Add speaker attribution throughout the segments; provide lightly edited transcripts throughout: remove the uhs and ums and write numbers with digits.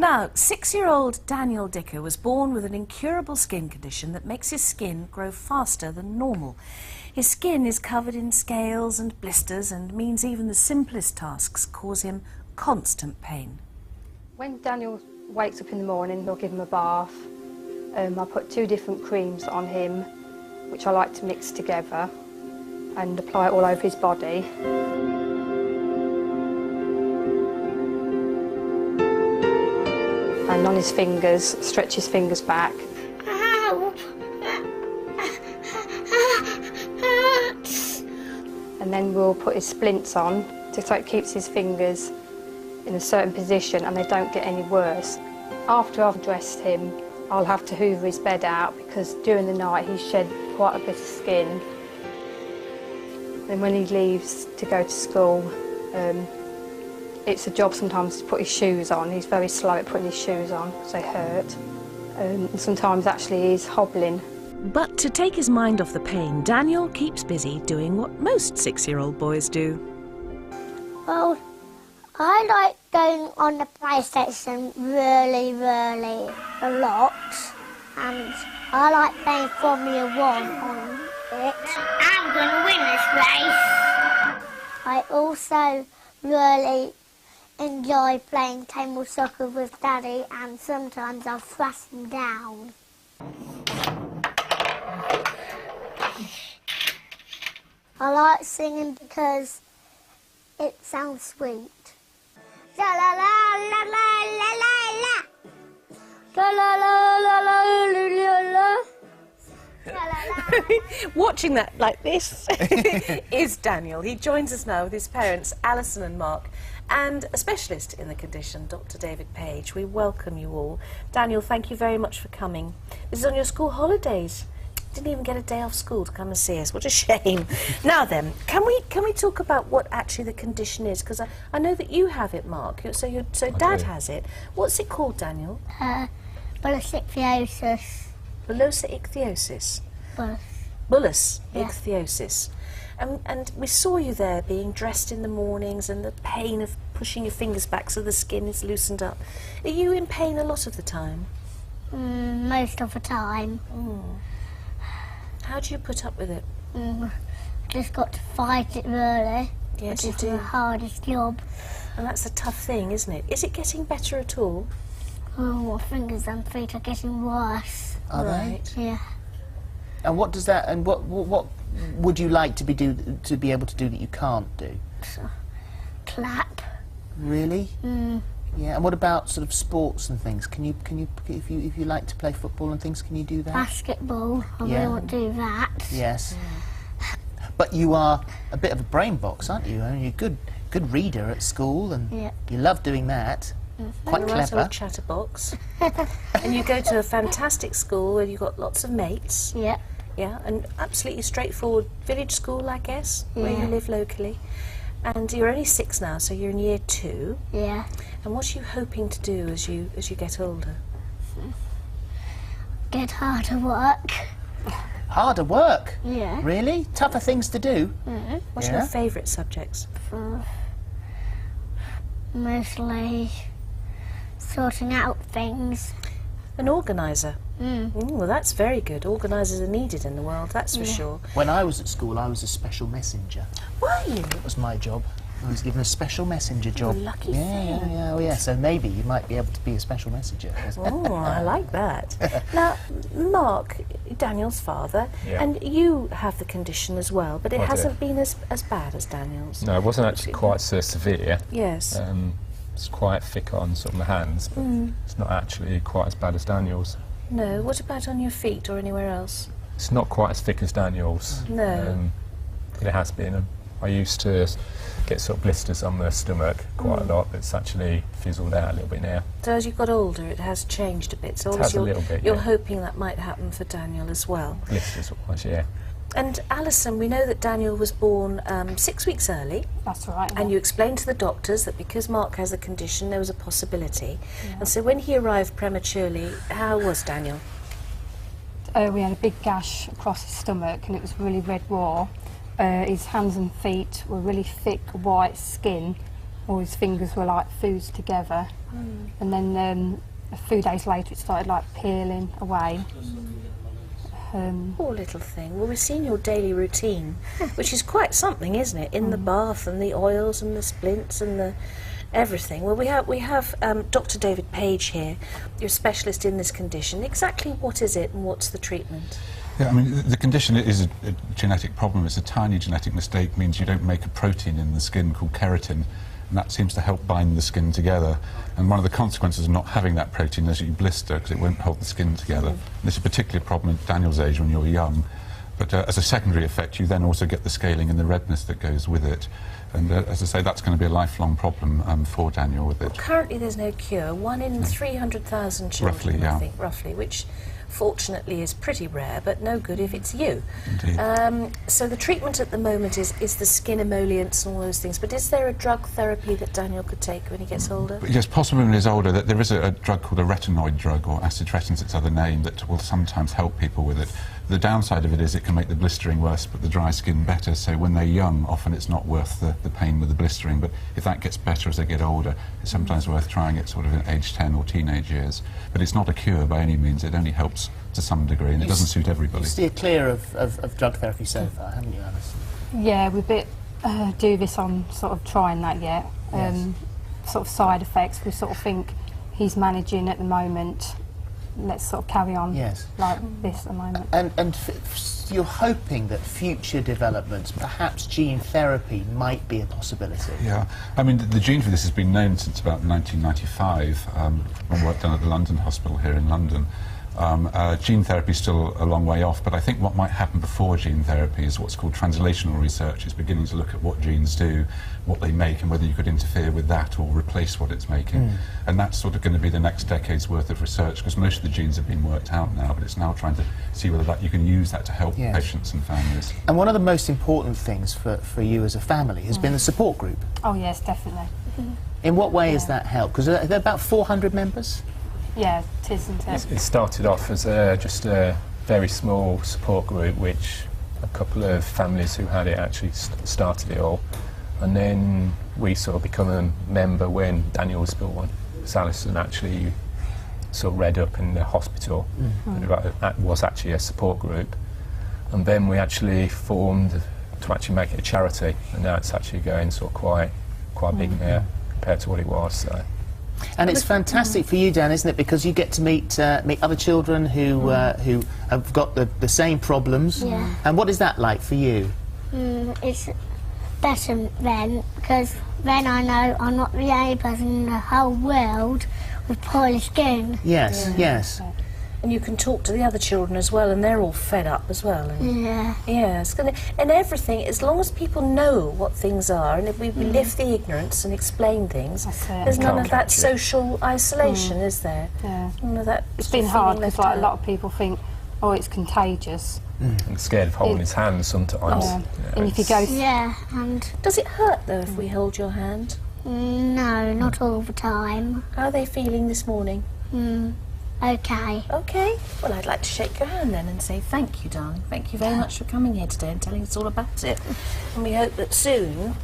Speaker 1: Now, 6-year-old Daniel Dicker was born with an incurable skin condition that makes his skin grow faster than normal. His skin is covered in scales and blisters and means even the simplest tasks cause him constant pain.
Speaker 2: When Daniel wakes up in the morning, I'll give him a bath. I put 2 different creams on him, which I like to mix together and apply it all over his body. And on his fingers, stretch his fingers back. And then we'll put his splints on, so it keeps his fingers in a certain position and they don't get any worse. After I've dressed him, I'll have to hoover his bed out because during the night he shed quite a bit of skin. And when he leaves to go to school, it's a job sometimes to put his shoes on. He's very slow at putting his shoes on because they hurt. And sometimes actually he's hobbling.
Speaker 1: But to take his mind off the pain, Daniel keeps busy doing what most 6-year-old boys do.
Speaker 3: Well, I like going on the PlayStation really a lot, and I like playing Formula 1 on it.
Speaker 4: I'm going to win this race.
Speaker 3: I also really enjoy playing table soccer with Daddy, and sometimes I'll thrust him down. I like singing because it sounds sweet. La la la la la la la la. La la la la la la la la.
Speaker 1: Watching that like this is Daniel. He joins us now with his parents, Alison and Mark, and a specialist in the condition, Dr. David Page. We welcome you all. Daniel, thank you very much for coming. This is on your school holidays. Didn't even get a day off school to come and see us. What a shame. Now then, can we talk about what actually the condition is? Because I know that you have it, Mark. So Dad has it. What's it called, Daniel?
Speaker 3: Bullous ichthyosis.
Speaker 1: Bullosa ichthyosis. Bullous ichthyosis. And we saw you there being dressed in the mornings and the pain of pushing your fingers back so the skin is loosened up. Are you in pain a lot of the time?
Speaker 3: Most of the time.
Speaker 1: How do you put up with it?
Speaker 3: Just got to fight it really.
Speaker 1: Yes,
Speaker 3: which
Speaker 1: you
Speaker 3: is
Speaker 1: do.
Speaker 3: the hardest job.
Speaker 1: And that's a tough thing, isn't it? Is it getting better at all?
Speaker 3: Oh, my fingers and feet are getting worse.
Speaker 5: Are
Speaker 1: Right.
Speaker 5: they?
Speaker 3: Yeah.
Speaker 5: And what does that? And what would you like to be able to do that you can't do?
Speaker 3: So, clap.
Speaker 5: Really? Yeah. And what about sort of sports and things? Can you if you like to play football and things, can you do that?
Speaker 3: Basketball. I
Speaker 5: Yeah.
Speaker 3: really want to do that.
Speaker 5: Yes. But you are a bit of a brain box, aren't you? I mean, you're a good reader at school, and
Speaker 3: Yeah.
Speaker 5: you love doing that. Quite
Speaker 1: You're right
Speaker 5: clever.
Speaker 1: old chatterbox. And you go to a fantastic school where you've got lots of mates.
Speaker 3: Yeah.
Speaker 1: Yeah, and absolutely straightforward village school, I guess, where you
Speaker 3: Yeah.
Speaker 1: live locally. And you're only 6 now, so you're in year 2.
Speaker 3: Yeah.
Speaker 1: And what are you hoping to do as you get older?
Speaker 3: Get harder work.
Speaker 5: Harder work.
Speaker 3: Yeah.
Speaker 5: Really? Tougher things to do.
Speaker 1: What are
Speaker 5: Yeah.
Speaker 1: your favourite subjects?
Speaker 3: Mostly sorting out things.
Speaker 1: An organiser. Well, that's very good. Organisers are needed in the world, that's for sure.
Speaker 5: When I was at school, I was a special messenger.
Speaker 1: Were you?
Speaker 5: That was my job. I was given a special messenger job.
Speaker 1: lucky
Speaker 5: yeah,
Speaker 1: thing.
Speaker 5: yeah, oh yeah. So maybe you might be able to be a special messenger.
Speaker 1: Oh, I like that. Now, Mark, Daniel's father,
Speaker 6: Yeah.
Speaker 1: and you have the condition as well, but it
Speaker 6: I do.
Speaker 1: hasn't been as bad as Daniel's.
Speaker 6: No, it wasn't actually quite so severe.
Speaker 1: Yes.
Speaker 6: It's quite thick on sort of my hands, but it's not actually quite as bad as Daniel's.
Speaker 1: No. What about on your feet or anywhere else?
Speaker 6: It's not quite as thick as Daniel's.
Speaker 1: No.
Speaker 6: It has been. I used to get sort of blisters on the stomach quite a lot, but it's actually fizzled out a little bit now.
Speaker 1: So as you've got older, it has changed a bit. So
Speaker 6: It has
Speaker 1: obviously
Speaker 6: a little bit,
Speaker 1: you're
Speaker 6: yeah.
Speaker 1: hoping that might happen for Daniel as well.
Speaker 6: Blisters wise, yeah.
Speaker 1: And Alison, we know that Daniel was born 6 weeks early,
Speaker 2: That's right.
Speaker 1: and you explained to the doctors that because Mark has a condition, there was a possibility. And so when he arrived prematurely, how was Daniel?
Speaker 2: We had a big gash across his stomach and it was really red raw. His hands and feet were really thick white skin all his fingers were like fused together. And then a few days later it started like peeling away.
Speaker 1: Poor little thing. Well, we've seen your daily routine, which is quite something, isn't it? In the bath and the oils and the splints and the everything. Well, we have Dr. David Page here. You're a specialist in this condition. Exactly what is it and what's the treatment?
Speaker 7: Yeah, I mean, the condition is a genetic problem. It's a tiny genetic mistake, means you don't make a protein in the skin called keratin, and that seems to help bind the skin together. And one of the consequences of not having that protein is that you blister, because it won't hold the skin together. And this is a particular problem at Daniel's age when you're young. But as a secondary effect, you then also get the scaling and the redness that goes with it. And as I say, that's going to be a lifelong problem for Daniel with it.
Speaker 1: Currently there's no cure. 1 in 300,000 children,
Speaker 7: Roughly, yeah.
Speaker 1: I think, roughly, which fortunately is pretty rare, but no good if it's you.
Speaker 7: Indeed.
Speaker 1: So the treatment at the moment is the skin emollients and all those things, but is there a drug therapy that Daniel could take when he gets older?
Speaker 7: But yes, possibly when he's older, that there is a drug called a retinoid drug, or acitretin's its other name, that will sometimes help people with it. The downside of it is it can make the blistering worse but the dry skin better, so when they're young often it's not worth the pain with the blistering, but if that gets better as they get older, it's sometimes worth trying it sort of in age 10 or teenage years. But it's not a cure by any means, it only helps to some degree, and it doesn't suit everybody.
Speaker 5: You steer clear of drug therapy so far, haven't you, Alison?
Speaker 2: Yeah, we're a bit dubious on sort of trying that yet.
Speaker 5: Yes.
Speaker 2: Sort of side effects, we sort of think he's managing at the moment. Let's sort of carry on like this at the moment.
Speaker 5: And you're hoping that future developments, perhaps gene therapy, might be a possibility.
Speaker 7: Yeah, I mean, the gene for this has been known since about 1995, when work done at the London Hospital here in London. Gene therapy is still a long way off, but I think what might happen before gene therapy is what's called translational research. It's beginning to look at what genes do, what they make, and whether you could interfere with that or replace what it's making. And that's sort of going to be the next decade's worth of research, because most of the genes have been worked out now, but it's now trying to see whether you can use that to help patients and families.
Speaker 5: And one of the most important things for you as a family has been the support group.
Speaker 2: Oh yes, definitely.
Speaker 5: In what way has that helped? Because are there about 400 members?
Speaker 2: Yeah, it is, isn't it?
Speaker 6: It started off as just a very small support group, which a couple of families who had it actually started it all. And then we sort of become a member when Daniel was born. Alison actually sort of read up in the hospital. It was actually a support group. And then we actually formed to actually make it a charity. And now it's actually going sort of quite big now compared to what it was. So.
Speaker 5: And it's fantastic for you, Dan, isn't it? Because you get to meet other children who have got the same problems.
Speaker 3: Yeah.
Speaker 5: And what is that like for you?
Speaker 3: It's better then, because then I know I'm not the only person in the whole world with poorly skin.
Speaker 5: Yes, yes.
Speaker 1: And you can talk to the other children as well, and they're all fed up as well. And
Speaker 3: Yeah.
Speaker 1: yeah, it's gonna, and everything, as long as people know what things are, and if we lift the ignorance and explain things,
Speaker 2: That's it.
Speaker 1: there's none
Speaker 6: Can't
Speaker 1: of that
Speaker 6: catch it.
Speaker 1: social isolation, is there?
Speaker 2: Yeah.
Speaker 1: None of that.
Speaker 2: It's
Speaker 1: sort
Speaker 2: been
Speaker 1: of
Speaker 2: hard
Speaker 1: feeling
Speaker 2: because
Speaker 1: left
Speaker 2: like, a lot
Speaker 1: out.
Speaker 2: of people think, oh, it's contagious.
Speaker 6: I'm scared of holding his hand sometimes.
Speaker 2: Yeah.
Speaker 6: You know,
Speaker 2: And if you go,
Speaker 3: Yeah, and
Speaker 1: Does it hurt though if we hold your hand?
Speaker 3: no, not all the time.
Speaker 1: How are they feeling this morning?
Speaker 3: Okay.
Speaker 1: Okay. Well, I'd like to shake your hand then and say thank you, darling. Thank you very much for coming here today and telling us all about it. And we hope that soon,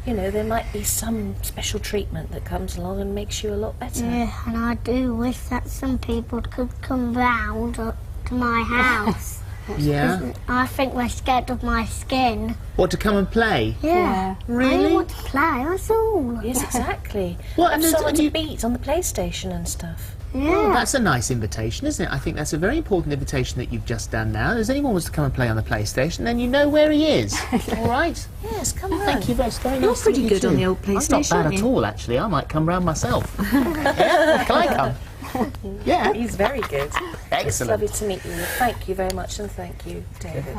Speaker 1: you know, there might be some special treatment that comes along and makes you a lot better.
Speaker 3: Yeah, and I do wish that some people could come round to my house.
Speaker 5: Yeah?
Speaker 3: I think they're scared of my skin.
Speaker 5: What, to come and play?
Speaker 3: Yeah. I
Speaker 5: Really?
Speaker 3: don't want to play, that's all.
Speaker 1: Yes, exactly.
Speaker 5: What,
Speaker 1: Have
Speaker 5: and
Speaker 1: someone
Speaker 5: and
Speaker 1: to
Speaker 5: you-
Speaker 1: beat on the PlayStation and stuff.
Speaker 5: Oh,
Speaker 3: Yeah.
Speaker 5: that's a nice invitation, isn't it? I think that's a very important invitation that you've just done now. If anyone wants to come and play on the PlayStation, then you know where he is. All right?
Speaker 1: Yes, come on.
Speaker 5: Thank you very much. Very
Speaker 1: You're
Speaker 5: nice to
Speaker 1: pretty
Speaker 5: meet you
Speaker 1: good on
Speaker 5: too.
Speaker 1: the old
Speaker 5: I'm not
Speaker 1: PlayStation,
Speaker 5: bad
Speaker 1: aren't
Speaker 5: at
Speaker 1: you?
Speaker 5: all, actually. I might come round myself. Yeah? Can I come? Yeah.
Speaker 1: He's very good. It's
Speaker 5: Excellent.
Speaker 1: lovely to meet you. Thank you very much, and thank you, David.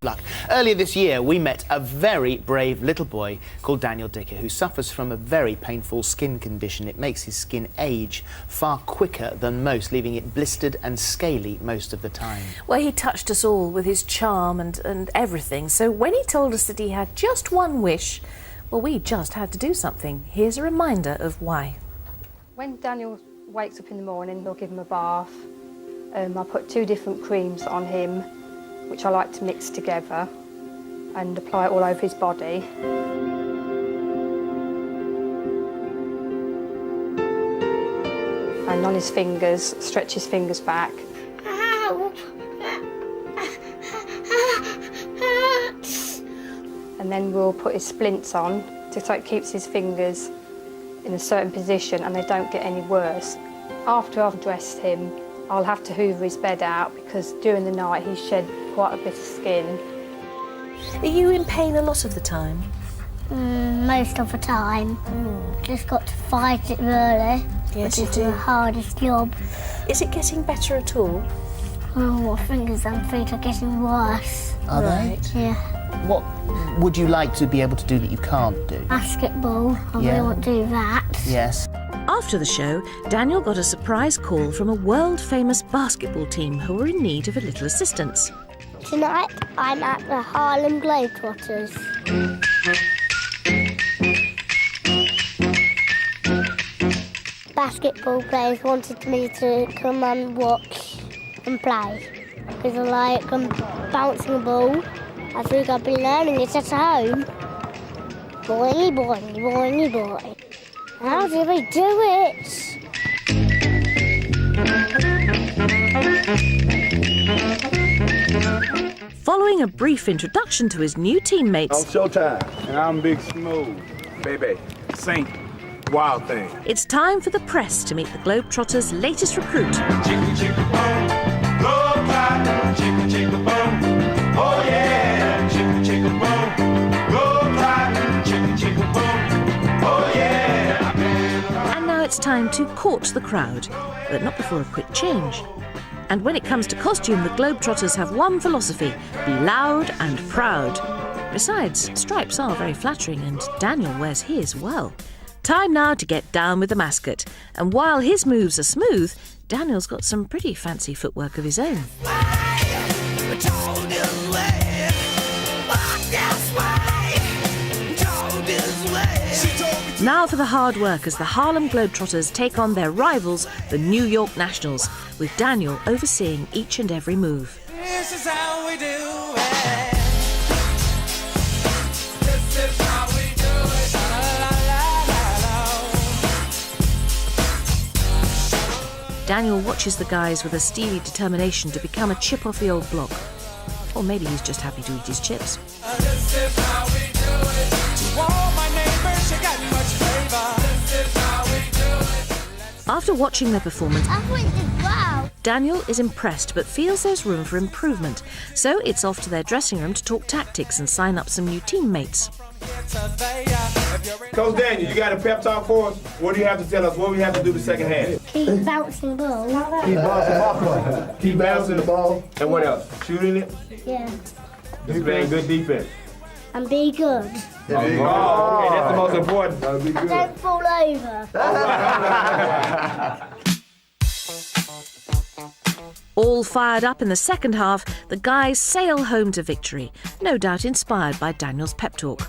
Speaker 5: Luck. Earlier this year, we met a very brave little boy called Daniel Dicker, who suffers from a very painful skin condition. It makes his skin age far quicker than most, leaving it blistered and scaly most of the time.
Speaker 1: Well, he touched us all with his charm and everything. So when he told us that he had just one wish, well, we just had to do something. Here's a reminder of why.
Speaker 2: when Daniel wakes up in the morning, they'll give him a bath. I put 2 different creams on him, which I like to mix together and apply it all over his body. and on his fingers, stretch his fingers back.
Speaker 3: Ow!
Speaker 2: And then we'll put his splints on, so it keeps his fingers in a certain position and they don't get any worse. After I've dressed him, I'll have to hoover his bed out because during the night he shed quite a bit of skin.
Speaker 1: Are you in pain a lot of the time?
Speaker 3: Most of the time. Just got to fight it really.
Speaker 1: Yes,
Speaker 3: which
Speaker 1: you
Speaker 3: is
Speaker 1: do.
Speaker 3: the hardest job.
Speaker 1: Is it getting better at all?
Speaker 3: Oh, my fingers and feet are getting worse.
Speaker 5: Are
Speaker 1: Right.
Speaker 3: Yeah.
Speaker 5: What would you like to be able to do that you can't do?
Speaker 3: Basketball, I
Speaker 5: Yeah.
Speaker 3: really want to do that.
Speaker 5: Yes.
Speaker 1: After the show, Daniel got a surprise call from a world-famous basketball team who were in need of a little assistance.
Speaker 3: Tonight, I'm at the Harlem Globetrotters. Basketball players wanted me to come and watch and play. Because I like bouncing a ball. I think I've been learning it at home. Boingy, boingy, boingy, boy. How do we do it?
Speaker 1: Following a brief introduction to his new teammates,
Speaker 8: Showtime. And I'm Big Smooth. Baby, Saint, Wild Thing.
Speaker 1: it's time for the press to meet the Globetrotters' latest recruit.
Speaker 9: Chicka chicka boom, go cotton, chicka chicka boom. Oh yeah, chicka chicka boom, go cotton, chicka chicka boom. Oh yeah.
Speaker 1: And now it's time to court the crowd, but not before a quick change. And when it comes to costume, the Globetrotters have one philosophy: be loud and proud. Besides, stripes are very flattering and Daniel wears his well. Time now to get down with the mascot. And while his moves are smooth, Daniel's got some pretty fancy footwork of his own. Now for the hard work as the Harlem Globetrotters take on their rivals, the New York Nationals, with Daniel overseeing each and every move.
Speaker 9: This is how we do it. This is how we do it. La, la, la, la.
Speaker 1: Daniel watches the guys with a steely determination to become a chip off the old block. Or maybe he's just happy to eat his chips.
Speaker 9: This is how we do it. To all my neighbors, you got much flavor. This is how we do it.
Speaker 1: After watching their performance,
Speaker 3: I think it's wow.
Speaker 1: Daniel is impressed but feels there's room for improvement. So it's off to their dressing room to talk tactics and sign up some new teammates.
Speaker 8: Coach Daniel, you got a pep talk for us? What do you have to tell us? What we have to do the second half?
Speaker 3: Keep bouncing the ball.
Speaker 8: Keep bouncing the ball. And what else? Shooting it?
Speaker 3: Yeah.
Speaker 8: Just playing good defense.
Speaker 3: And be good.
Speaker 8: Oh, okay, that's the most important.
Speaker 3: Don't fall over.
Speaker 1: All fired up in the second half, the guys sail home to victory, no doubt inspired by Daniel's pep talk.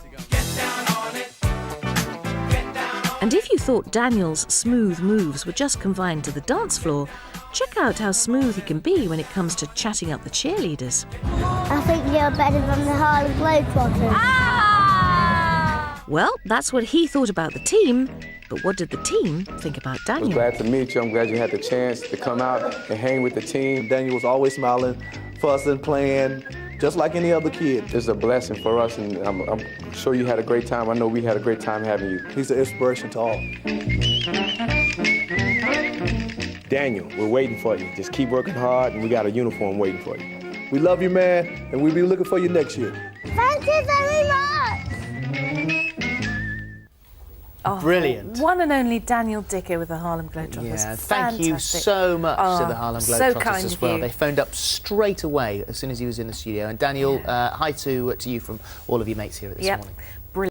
Speaker 1: And if you thought Daniel's smooth moves were just confined to the dance floor, check out how smooth he can be when it comes to chatting up the cheerleaders.
Speaker 3: I think you're better than the Harlem Globetrotters.
Speaker 1: Well, that's what he thought about the team, but what did the team think about
Speaker 10: I was
Speaker 1: Daniel?
Speaker 10: glad to meet you. I'm glad you had the chance to come out and hang with the team.
Speaker 11: Daniel was always smiling, fussing, playing, just like any other kid.
Speaker 10: It's a blessing for us, and I'm sure you had a great time. I know we had a great time having you.
Speaker 11: He's an inspiration to all.
Speaker 10: Daniel, we're waiting for you. Just keep working hard, and we got a uniform waiting for you.
Speaker 11: We love you, man, and we'll be looking for you next year.
Speaker 3: Thank you very much.
Speaker 1: Oh,
Speaker 5: Brilliant.
Speaker 1: One and only Daniel Dicker with the Harlem Globetrotters.
Speaker 5: Yeah, thank you
Speaker 1: Fantastic.
Speaker 5: so much to the Harlem
Speaker 1: so
Speaker 5: Globetrotters
Speaker 1: kind
Speaker 5: as
Speaker 1: of
Speaker 5: well.
Speaker 1: you.
Speaker 5: They phoned up straight away as soon as he was in the studio. And Daniel, hi to you from all of your mates here this morning.